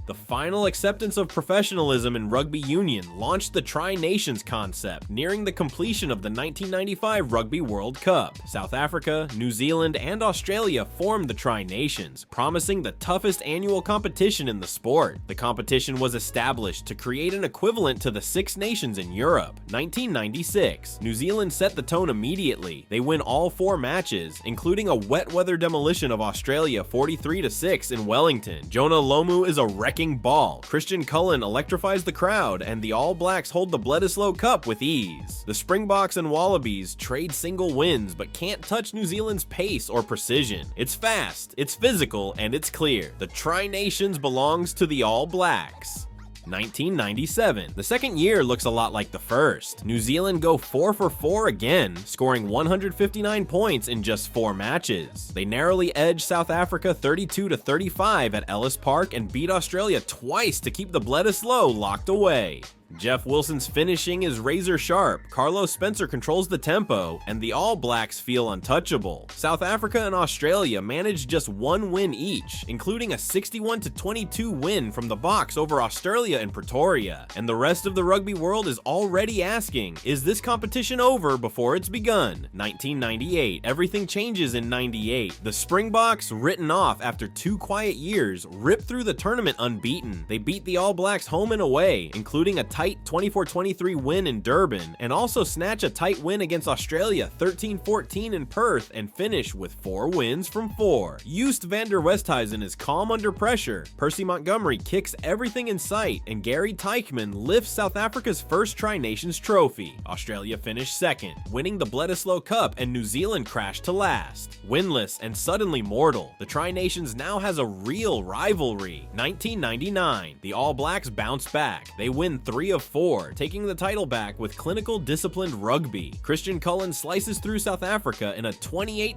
The final acceptance of professionalism in rugby union launched the Tri-Nations concept, nearing the completion of the 1995 Rugby World Cup. South Africa, New Zealand, and Australia formed the Tri-Nations, promising the toughest annual competition in the sport. The competition was established to create an equivalent to the Six Nations in Europe. 1996. New Zealand set the tone immediately. They win all 4 matches, including a wet weather demolition of Australia 43-6 in Wellington. Jonah Lomu is a wrecking ball. Christian Cullen electrifies the crowd, and the All Blacks hold the Bledisloe Cup with ease. The Springboks and Wallabies trade single wins, but can't touch New Zealand's pace or precision. It's fast, it's physical, and it's clear. The Tri-Nations belongs to the All Blacks. 1997. The second year looks a lot like the first. New Zealand go 4 for 4 again, scoring 159 points in just 4 matches. They narrowly edge South Africa 32-35 at Ellis Park and beat Australia twice to keep the Bledisloe locked away. Jeff Wilson's finishing is razor sharp, Carlos Spencer controls the tempo, and the All Blacks feel untouchable. South Africa and Australia managed just 1 win each, including a 61-22 win from the Boks over Australia in Pretoria. And the rest of the rugby world is already asking, is this competition over before it's begun? 1998. Everything changes in 98. The Springboks, written off after 2 quiet years, rip through the tournament unbeaten. They beat the All Blacks home and away, including a tight 24-23 win in Durban, and also snatch a tight win against Australia 13-14 in Perth and finish with 4 wins from 4. Joost van der Westhuizen is calm under pressure. Percy Montgomery kicks everything in sight, and Gary Teichmann lifts South Africa's first Tri-Nations trophy. Australia finished second, winning the Bledisloe Cup, and New Zealand crashed to last. Winless and suddenly mortal, the Tri-Nations now has a real rivalry. 1999. The All Blacks bounce back. They win 3 of 4, taking the title back with clinical, disciplined rugby. Christian Cullen slices through South Africa in a 28-0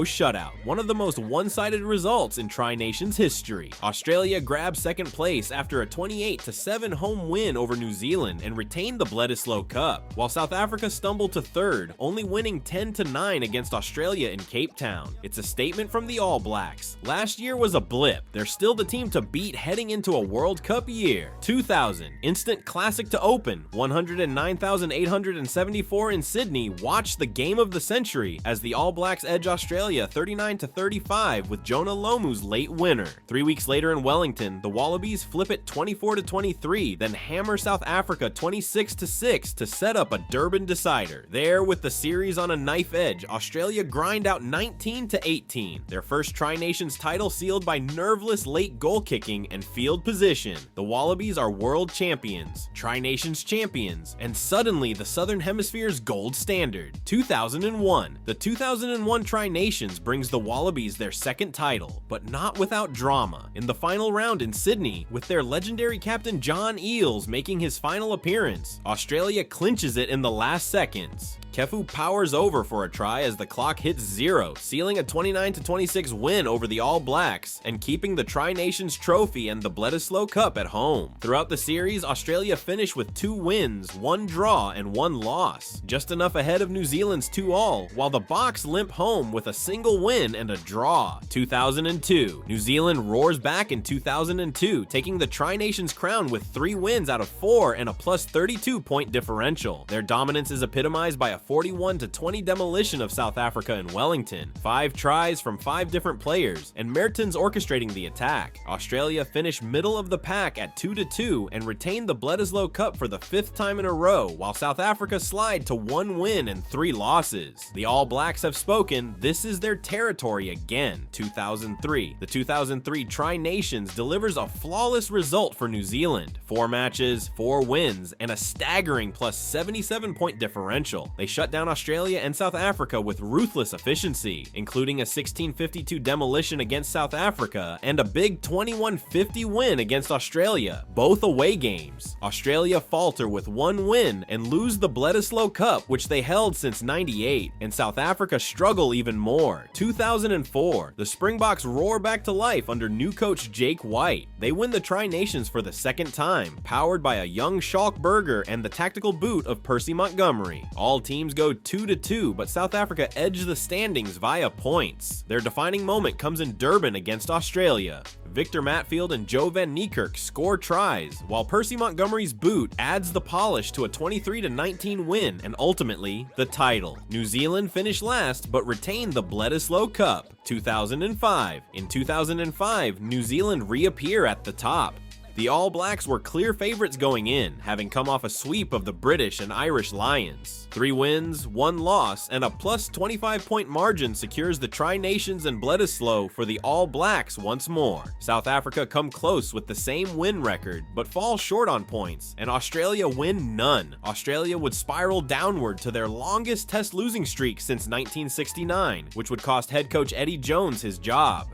shutout, one of the most one-sided results in Tri-Nations history. Australia grabbed second place after a 28-7 home win over New Zealand and retained the Bledisloe Cup, while South Africa stumbled to third, only winning 10-9 against Australia in Cape Town. It's a statement from the All Blacks. Last year was a blip. They're still the team to beat heading into a World Cup year. 2000. Instant classic to open, 109,874 in Sydney watched the game of the century as the All Blacks edge Australia 39-35 with Jonah Lomu's late winner. 3 weeks later in Wellington, the Wallabies flip it 24-23, then hammer South Africa 26-6 to set up a Durban decider. There, with the series on a knife edge, Australia grind out 19-18, their first Tri-Nations title sealed by nerveless late goal kicking and field position. The Wallabies are world champions, Tri-Nations champions, and suddenly the Southern Hemisphere's gold standard. 2001. The 2001 Tri-Nations brings the Wallabies their second title, but not without drama. In the final round in Sydney, with their legendary captain John Eales making his final appearance, Australia clinches it in the last seconds. Kefu powers over for a try as the clock hits 0, sealing a 29-26 win over the All Blacks and keeping the Tri-Nations trophy and the Bledisloe Cup at home. Throughout the series, Australia finished with 2 wins, 1 draw, and 1 loss, just enough ahead of New Zealand's 2-all, while the Boks limp home with a single win and a draw. 2002. New Zealand roars back in 2002, taking the Tri-Nations crown with 3 wins out of 4 and a plus 32-point differential. Their dominance is epitomized by a 41-20 demolition of South Africa in Wellington, 5 tries from 5 different players, and Mertens orchestrating the attack. Australia finished middle of the pack at 2-2 and retained the Bledisloe Cup for the 5th time in a row, while South Africa slide to 1 win and 3 losses. The All Blacks have spoken, this is their territory again. 2003. The 2003 Tri-Nations delivers a flawless result for New Zealand. 4 matches, 4 wins, and a staggering plus 77-point differential. They shut down Australia and South Africa with ruthless efficiency, including a 1652 demolition against South Africa and a big 21-50 win against Australia, both away games. Australia falter with 1 win and lose the Bledisloe Cup, which they held since '98, and South Africa struggle even more. 2004, the Springboks roar back to life under new coach Jake White. They win the Tri-Nations for the 2nd time, powered by a young Schalk Burger and the tactical boot of Percy Montgomery. All teams go 2-2, but South Africa edge the standings via points. Their defining moment comes in Durban against Australia. Victor Matfield and Joe Van Niekerk score tries, while Percy Montgomery's boot adds the polish to a 23-19 win and ultimately the title. New Zealand finished last but retained the Bledisloe Cup. 2005. In 2005, New Zealand reappear at the top. The All Blacks were clear favorites going in, having come off a sweep of the British and Irish Lions. 3 wins, 1 loss, and a plus 25-point margin secures the Tri-Nations and Bledisloe for the All Blacks once more. South Africa come close with the same win record, but fall short on points, and Australia win none. Australia would spiral downward to their longest test losing streak since 1969, which would cost head coach Eddie Jones his job.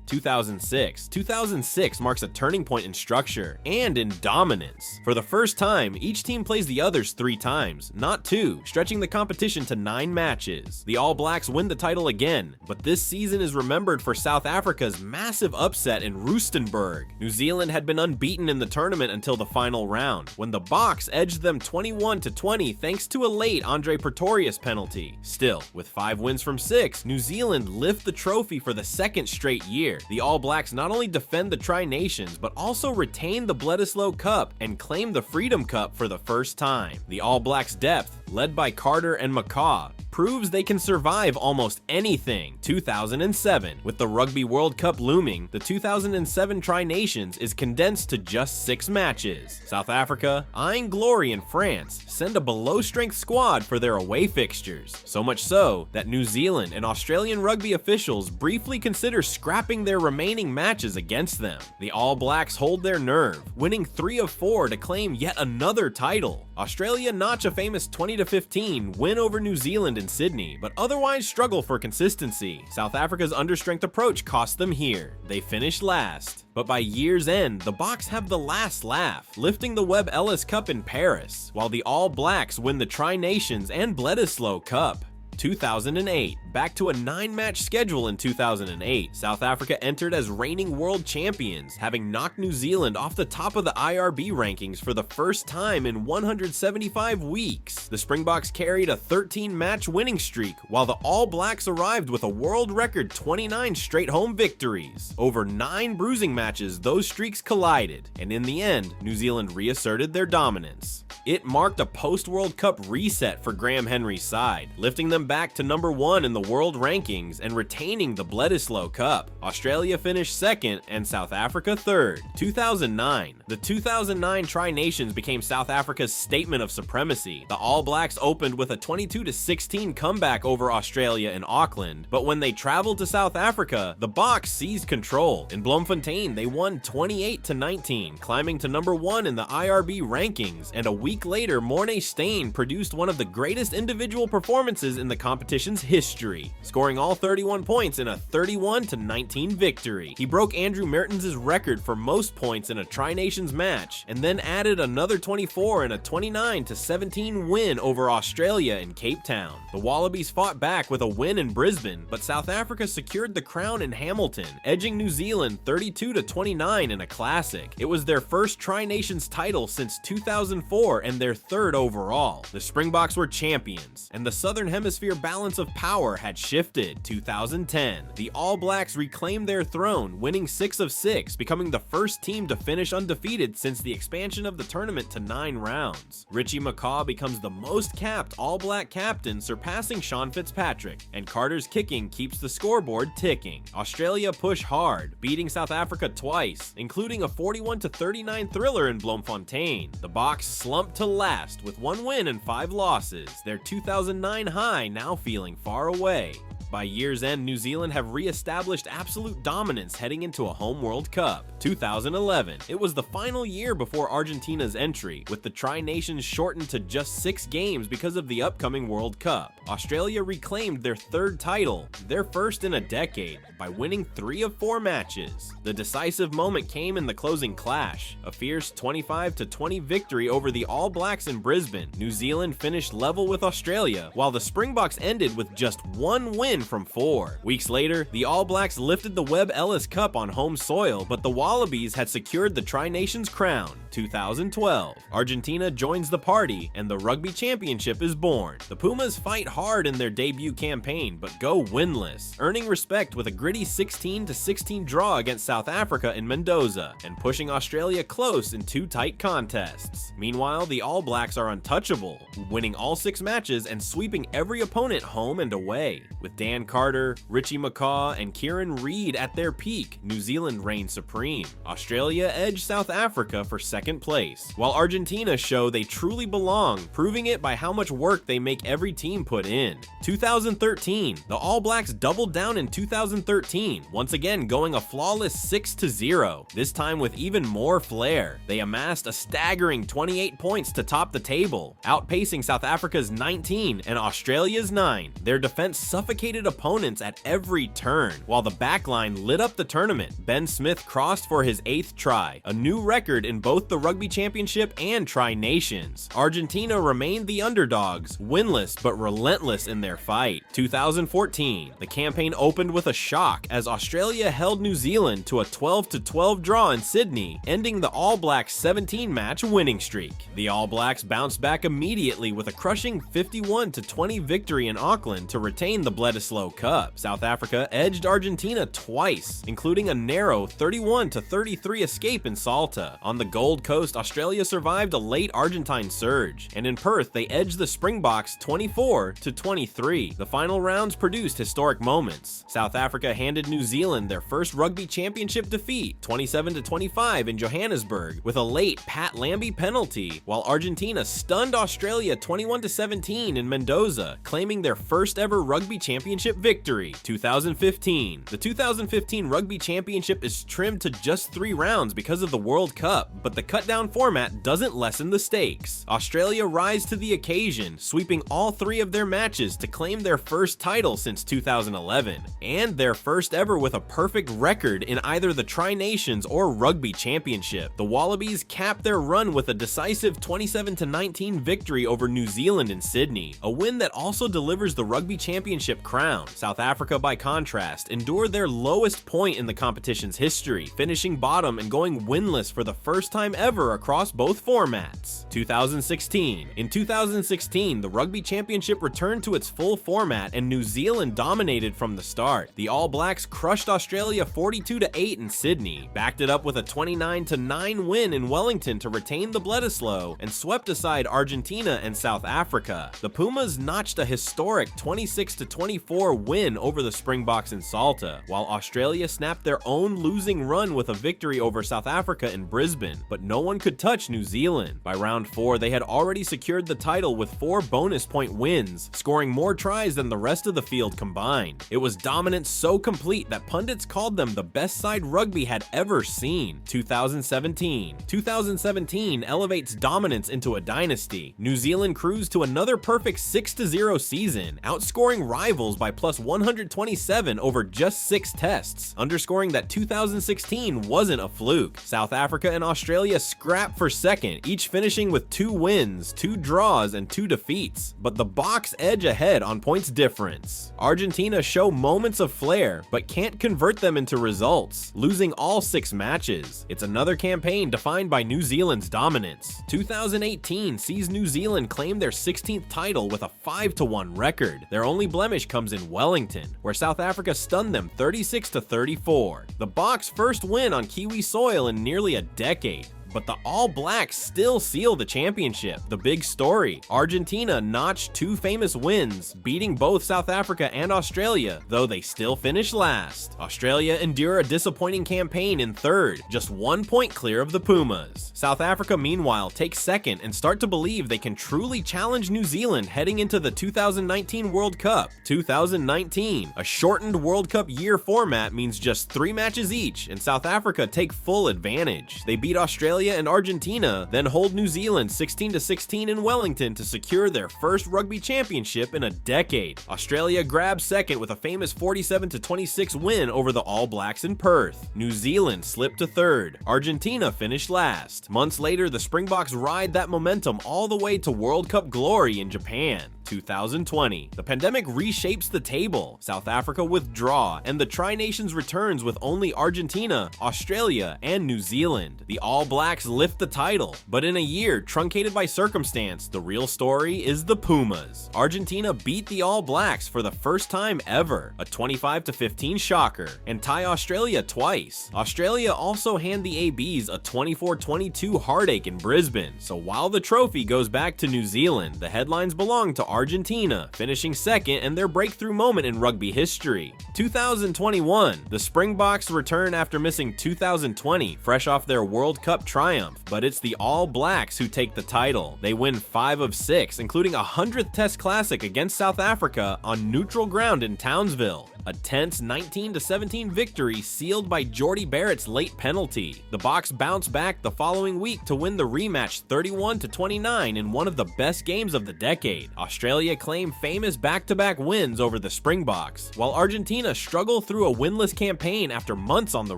2006. 2006 marks a turning point in structure and in dominance. For the first time, each team plays the others 3 times, not 2, stretching the competition to 9 matches. The All Blacks win the title again, but this season is remembered for South Africa's massive upset in Rustenburg. New Zealand had been unbeaten in the tournament until the final round, when the Boks edged them 21-20 thanks to a late Andre Pretorius penalty. Still, with 5 wins from 6, New Zealand lift the trophy for the 2nd straight year. The All Blacks not only defend the Tri-Nations, but also retain the Bledisloe Cup and claim the Freedom Cup for the first time. The All Blacks' depth, led by Carter and McCaw, proves they can survive almost anything. 2007. With the Rugby World Cup looming, the 2007 Tri-Nations is condensed to just 6 matches. South Africa, eyeing glory in France, send a below-strength squad for their away fixtures. So much so that New Zealand and Australian rugby officials briefly consider scrapping their remaining matches against them. The All Blacks hold their nerve, winning 3 of 4 to claim yet another title. Australia notch a famous 20-15 win over New Zealand in Sydney, but otherwise struggle for consistency. South Africa's understrength approach cost them here. They finished last. But by year's end, the Boks have the last laugh, lifting the Webb Ellis Cup in Paris, while the All Blacks win the Tri-Nations and Bledisloe Cup. 2008. Back to a 9-match schedule in 2008, South Africa entered as reigning world champions, having knocked New Zealand off the top of the IRB rankings for the first time in 175 weeks. The Springboks carried a 13-match winning streak, while the All Blacks arrived with a world record 29 straight home victories. Over 9 bruising matches, those streaks collided, and in the end, New Zealand reasserted their dominance. It marked a post-World Cup reset for Graham Henry's side, lifting them back to number 1 in the world rankings and retaining the Bledisloe Cup. Australia finished 2nd and South Africa 3rd. 2009. The 2009 Tri-Nations became South Africa's statement of supremacy. The All Blacks opened with a 22-16 comeback over Australia in Auckland, but when they traveled to South Africa, the Boks seized control. In Bloemfontein, they won 28-19, climbing to number 1 in the IRB rankings, and a week later, Morné Steyn produced one of the greatest individual performances in the competition's history, scoring all 31 points in a 31-19 victory. He broke Andrew Mertens' record for most points in a Tri-Nations match, and then added another 24 in a 29-17 win over Australia in Cape Town. The Wallabies fought back with a win in Brisbane, but South Africa secured the crown in Hamilton, edging New Zealand 32-29 in a classic. It was their first Tri-Nations title since 2004 and their 3rd overall. The Springboks were champions, and the Southern Hemisphere balance of power had shifted. 2010. The All Blacks reclaimed their throne, winning 6 of 6, becoming the first team to finish undefeated since the expansion of the tournament to 9 rounds. Richie McCaw becomes the most capped All Black captain, surpassing Sean Fitzpatrick, and Carter's kicking keeps the scoreboard ticking. Australia push hard, beating South Africa twice, including a 41-39 thriller in Bloemfontein. The Boks slumped to last with 1 win and 5 losses, their 2009 high now feeling far away. By year's end, New Zealand have re-established absolute dominance heading into a home World Cup. 2011. It was the final year before Argentina's entry, with the Tri-Nations shortened to just 6 games because of the upcoming World Cup. Australia reclaimed their 3rd title, their first in a decade, by winning 3 of 4 matches. The decisive moment came in the closing clash, a fierce 25-20 victory over the All Blacks in Brisbane. New Zealand finished level with Australia, while the Springboks ended with just 1 win win from 4. Weeks later, the All Blacks lifted the Webb Ellis Cup on home soil, but the Wallabies had secured the Tri-Nations crown. 2012. Argentina joins the party, and the Rugby Championship is born. The Pumas fight hard in their debut campaign, but go winless, earning respect with a gritty 16-16 draw against South Africa in Mendoza, and pushing Australia close in 2 tight contests. Meanwhile, the All Blacks are untouchable, winning all 6 matches and sweeping every opponent home and away. With Dan Carter, Richie McCaw, and Kieran Reid at their peak, New Zealand reigned supreme. Australia edged South Africa for second place, while Argentina show they truly belong, proving it by how much work they make every team put in. 2013. The All Blacks doubled down in 2013, once again going a flawless 6-0, this time with even more flair. They amassed a staggering 28 points to top the table, outpacing South Africa's 19 and Australia's 9. Their defense suffocated opponents at every turn, while the backline lit up the tournament. Ben Smith crossed for his 8th try, a new record in both the Rugby Championship and Tri-Nations. Argentina remained the underdogs, winless but relentless in their fight. 2014. The campaign opened with a shock as Australia held New Zealand to a 12-12 draw in Sydney, ending the All Blacks' 17-match winning streak. The All Blacks bounced back immediately with a crushing 51-20 victory in Auckland to retain the Bledisloe Cup. South Africa edged Argentina twice, including a narrow 31-33 escape in Salta. On the Gold Coast, Australia survived a late Argentine surge, and in Perth they edged the Springboks 24-23. The final rounds produced historic moments. South Africa handed New Zealand their first Rugby Championship defeat, 27-25 in Johannesburg, with a late Pat Lambie penalty, while Argentina stunned Australia 21-17 in Mendoza, claiming their first ever Rugby Championship victory. 2015. The 2015 Rugby Championship is trimmed to just 3 rounds because of the World Cup, but the cut-down format doesn't lessen the stakes. Australia rise to the occasion, sweeping all 3 of their matches to claim their first title since 2011, and their first ever with a perfect record in either the Tri-Nations or Rugby Championship. The Wallabies capped their run with a decisive 27-19 victory over New Zealand in Sydney, a win that also delivers the Rugby Championship crown. South Africa, by contrast, endured their lowest point in the competition's history, finishing bottom and going winless for the first time ever across both formats. 2016. In 2016, the Rugby Championship returned to its full format and New Zealand dominated from the start. The All Blacks crushed Australia 42-8 in Sydney, backed it up with a 29-9 win in Wellington to retain the Bledisloe, and swept aside Argentina and South Africa. The Pumas notched a historic 26-24 win over the Springboks in Salta, while Australia snapped their own losing run with a victory over South Africa in Brisbane, but no one could touch New Zealand. By round 4, they had already secured the title with 4 bonus point wins, scoring more tries than the rest of the field combined. It was dominance so complete that pundits called them the best side rugby had ever seen. 2017. 2017 elevates dominance into a dynasty. New Zealand cruised to another perfect 6-0 season, outscoring rivals by plus 127 over just 6 tests, underscoring that 2016 wasn't a fluke. South Africa and Australia scrapped for second, each finishing with 2 wins, 2 draws, and 2 defeats, but the Boks edge ahead on points difference. Argentina show moments of flair, but can't convert them into results, losing all 6 matches. It's another campaign defined by New Zealand's dominance. 2018 sees New Zealand claim their 16th title with a 5-1 record. Their only blemish comes in Wellington, where South Africa stunned them 36-34. The Boks' first win on Kiwi soil in nearly a decade. But the All Blacks still seal the championship. The big story: Argentina notched 2 famous wins, beating both South Africa and Australia, though they still finish last. Australia endure a disappointing campaign in 3rd, just 1 point clear of the Pumas. South Africa, meanwhile, take 2nd and start to believe they can truly challenge New Zealand heading into the 2019 World Cup. 2019, a shortened World Cup year format means just 3 matches each, and South Africa take full advantage. They beat Australia Australia and Argentina, then hold New Zealand 16-16 in Wellington to secure their first rugby championship in a decade. Australia grabbed second with a famous 47-26 win over the All Blacks in Perth. New Zealand slipped to third. Argentina finished last. Months later, the Springboks ride that momentum all the way to World Cup glory in Japan. 2020. The pandemic reshapes the table. South Africa withdraw, and the Tri-Nations returns with only Argentina, Australia, and New Zealand. The All Blacks lift the title, but in a year truncated by circumstance, the real story is the Pumas. Argentina beat the All Blacks for the first time ever, a 25-15 shocker, and tie Australia twice. Australia also hand the ABs a 24-22 heartache in Brisbane, so while the trophy goes back to New Zealand, the headlines belong to Argentina, finishing second and their breakthrough moment in rugby history. 2021. The Springboks return after missing 2020, fresh off their World Cup triumph, but it's the All Blacks who take the title. They win 5 of 6, including a 100th Test Classic against South Africa on neutral ground in Townsville. A tense 19-17 victory sealed by Jordy Barrett's late penalty. The Boks bounce back the following week to win the rematch 31-29 in one of the best games of the decade. Australia claim famous back-to-back wins over the Springboks, while Argentina struggle through a winless campaign after months on the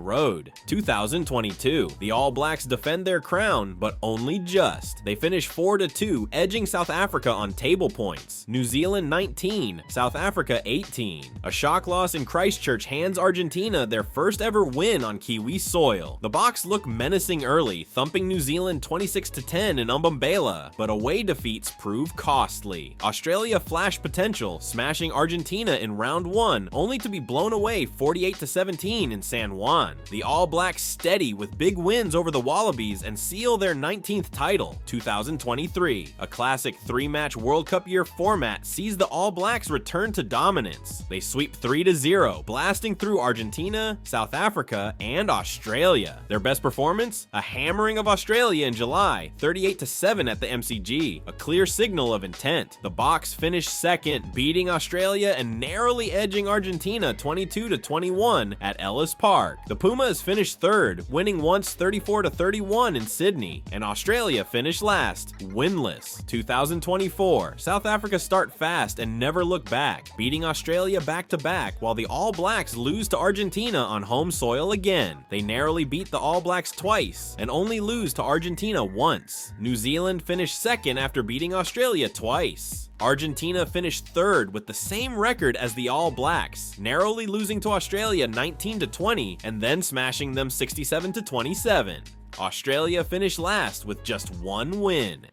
road. 2022. The All Blacks defend their crown, but only just. They finish 4-2, edging South Africa on table points. New Zealand 19, South Africa 18. A shock loss in Christchurch hands Argentina their first ever win on Kiwi soil. The Boks look menacing early, thumping New Zealand 26-10 in Mbombela, but away defeats prove costly. Australia flash potential, smashing Argentina in round 1, only to be blown away 48-17 in San Juan. The All Blacks steady with big wins over the Wallabies and seal their 19th title. 2023. A classic 3-match World Cup year format sees the All Blacks return to dominance. They sweep 3-0, blasting through Argentina, South Africa, and Australia. Their best performance? A hammering of Australia in July, 38-7 at the MCG, a clear signal of intent. The Boks finished second, beating Australia and narrowly edging Argentina 22-21 at Ellis Park. The Pumas finished third, winning once 34-31 in Sydney, and Australia finished last, winless. 2024. South Africa start fast and never look back, beating Australia back-to-back, while the All Blacks lose to Argentina on home soil again. They narrowly beat the All Blacks twice and only lose to Argentina once. New Zealand finished second after beating Australia twice. Argentina finished third with the same record as the All Blacks, narrowly losing to Australia 19-20 and then smashing them 67-27. Australia finished last with just one win.